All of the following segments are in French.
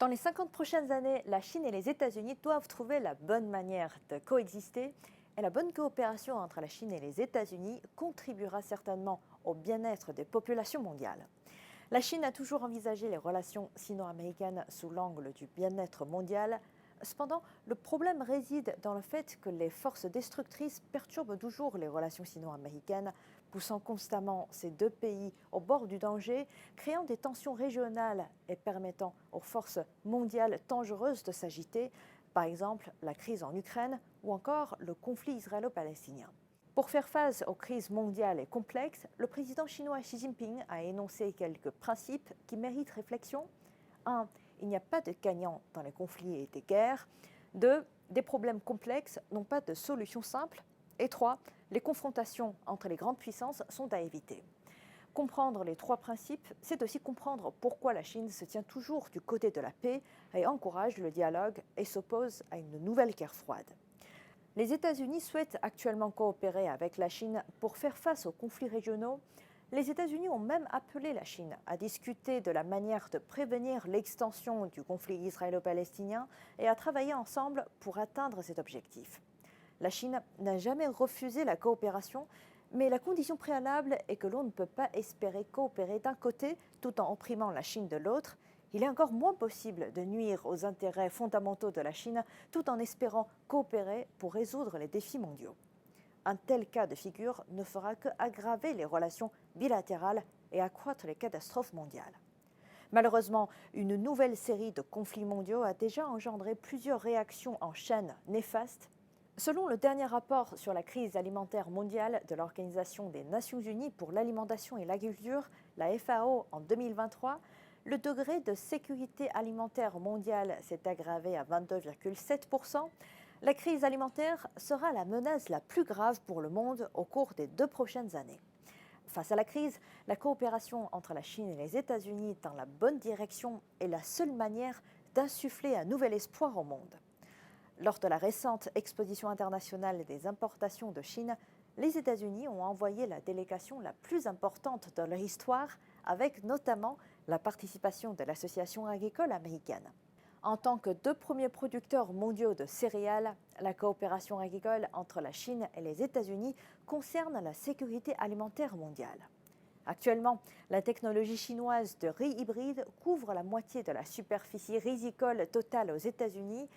Dans les 50 prochaines années, la Chine et les États-Unis doivent trouver la bonne manière de coexister et la bonne coopération entre la Chine et les États-Unis contribuera certainement au bien-être des populations mondiales. La Chine a toujours envisagé les relations sino-américaines sous l'angle du bien-être mondial. Cependant, le problème réside dans le fait que les forces destructrices perturbent toujours les relations sino-américaines, poussant constamment ces deux pays au bord du danger, créant des tensions régionales et permettant aux forces mondiales dangereuses de s'agiter, par exemple la crise en Ukraine ou encore le conflit israélo-palestinien. Pour faire face aux crises mondiales et complexes, le président chinois Xi Jinping a énoncé quelques principes qui méritent réflexion. 1. Il n'y a pas de gagnant dans les conflits et des guerres. 2. Des problèmes complexes n'ont pas de solution simple. Et 3. Les confrontations entre les grandes puissances sont à éviter. Comprendre les trois principes, c'est aussi comprendre pourquoi la Chine se tient toujours du côté de la paix et encourage le dialogue et s'oppose à une nouvelle guerre froide. Les États-Unis souhaitent actuellement coopérer avec la Chine pour faire face aux conflits régionaux. Les États-Unis ont même appelé la Chine à discuter de la manière de prévenir l'extension du conflit israélo-palestinien et à travailler ensemble pour atteindre cet objectif. La Chine n'a jamais refusé la coopération, mais la condition préalable est que l'on ne peut pas espérer coopérer d'un côté tout en opprimant la Chine de l'autre. Il est encore moins possible de nuire aux intérêts fondamentaux de la Chine tout en espérant coopérer pour résoudre les défis mondiaux. Un tel cas de figure ne fera qu'aggraver les relations bilatérales et accroître les catastrophes mondiales. Malheureusement, une nouvelle série de conflits mondiaux a déjà engendré plusieurs réactions en chaîne néfastes. Selon le dernier rapport sur la crise alimentaire mondiale de l'Organisation des Nations Unies pour l'alimentation et l'agriculture, la FAO, en 2023, le degré de sécurité alimentaire mondiale s'est aggravé à 22,7%. La crise alimentaire sera la menace la plus grave pour le monde au cours des 2 prochaines années. Face à la crise, la coopération entre la Chine et les États-Unis dans la bonne direction est la seule manière d'insuffler un nouvel espoir au monde. Lors de la récente exposition internationale des importations de Chine, les États-Unis ont envoyé la délégation la plus importante de leur histoire, avec notamment la participation de l'Association agricole américaine. En tant que 2 premiers producteurs mondiaux de céréales, la coopération agricole entre la Chine et les États-Unis concerne la sécurité alimentaire mondiale. Actuellement, la technologie chinoise de riz hybride couvre la moitié de la superficie risicole totale aux États-Unis.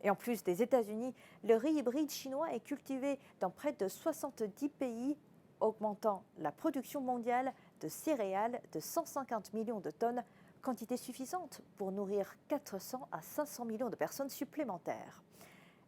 Et en plus des États-Unis, le riz hybride chinois est cultivé dans près de 70 pays, augmentant la production mondiale de céréales de 150 millions de tonnes, quantité suffisante pour nourrir 400 à 500 millions de personnes supplémentaires.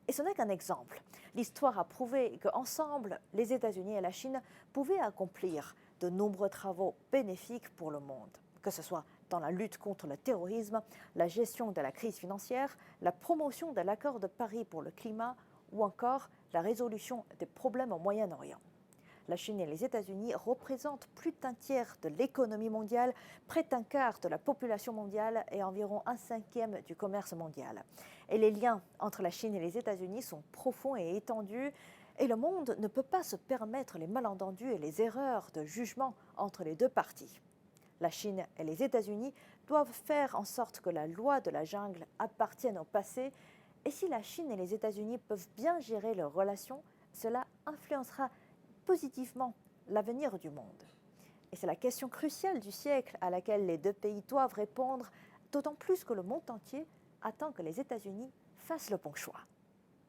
Et ce n'est qu'un exemple. L'histoire a prouvé qu'ensemble, les États-Unis et la Chine pouvaient accomplir de nombreux travaux bénéfiques pour le monde, que ce soit dans la lutte contre le terrorisme, la gestion de la crise financière, la promotion de l'accord de Paris pour le climat ou encore la résolution des problèmes au Moyen-Orient. La Chine et les États-Unis représentent plus d'un tiers de l'économie mondiale, près d'un quart de la population mondiale et environ 1/5 du commerce mondial. Et les liens entre la Chine et les États-Unis sont profonds et étendus. Et le monde ne peut pas se permettre les malentendus et les erreurs de jugement entre les deux parties. La Chine et les États-Unis doivent faire en sorte que la loi de la jungle appartienne au passé. Et si la Chine et les États-Unis peuvent bien gérer leurs relations, cela influencera positivement l'avenir du monde. Et c'est la question cruciale du siècle à laquelle les deux pays doivent répondre, d'autant plus que le monde entier attend que les États-Unis fassent le bon choix.